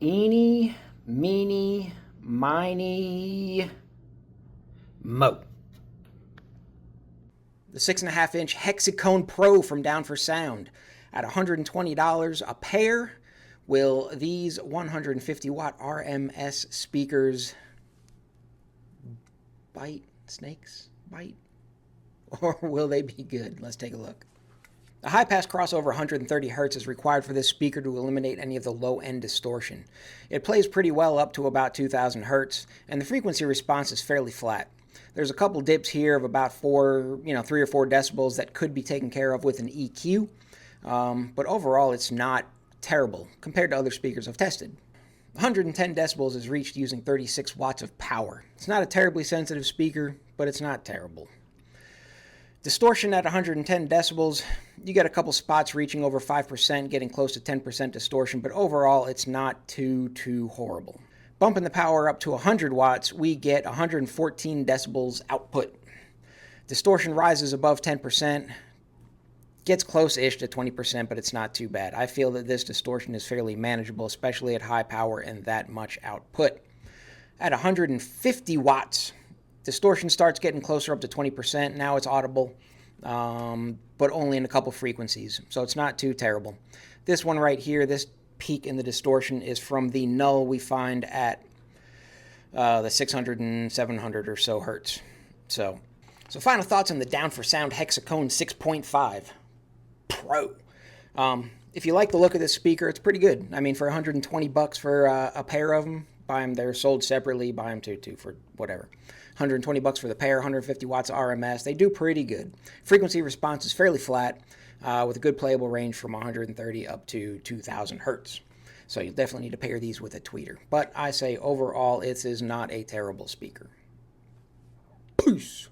Eeny, meeny, miny, mo. The 6.5-inch Hexicone Pro from Down4Sound at $120 a pair. Will these 150-watt RMS speakers bite? Snakes bite? Or will they be good? Let's take a look. A high-pass crossover 130 Hz is required for this speaker to eliminate any of the low-end distortion. It plays pretty well up to about 2000 Hz, and the frequency response is fairly flat. There's a couple dips here of about 3 or 4 decibels that could be taken care of with an EQ, but overall it's not terrible compared to other speakers I've tested. 110 decibels is reached using 36 watts of power. It's not a terribly sensitive speaker, but it's not terrible. Distortion at 110 decibels, you get a couple spots reaching over 5%, getting close to 10% distortion, but overall it's not too horrible. Bumping the power up to 100 watts, we get 114 decibels output. Distortion rises above 10%, gets close-ish to 20%, but it's not too bad. I feel that this distortion is fairly manageable, especially at high power and that much output. At 150 watts, distortion starts getting closer up to 20%. Now it's audible, but only in a couple frequencies, so it's not too terrible. This one right here, this peak in the distortion is from the null we find at the 600 and 700 or so hertz. So final thoughts on the Down4Sound Hexicone 6.5 Pro. If you like the look of this speaker, it's pretty good. I mean, for $120 for a pair of them, buy them. They're sold separately. Buy them two for whatever. $120 for the pair, 150 watts RMS. They do pretty good. Frequency response is fairly flat, with a good playable range from 130 up to 2000 hertz. So you'll definitely need to pair these with a tweeter. But I say overall, it is not a terrible speaker. Peace.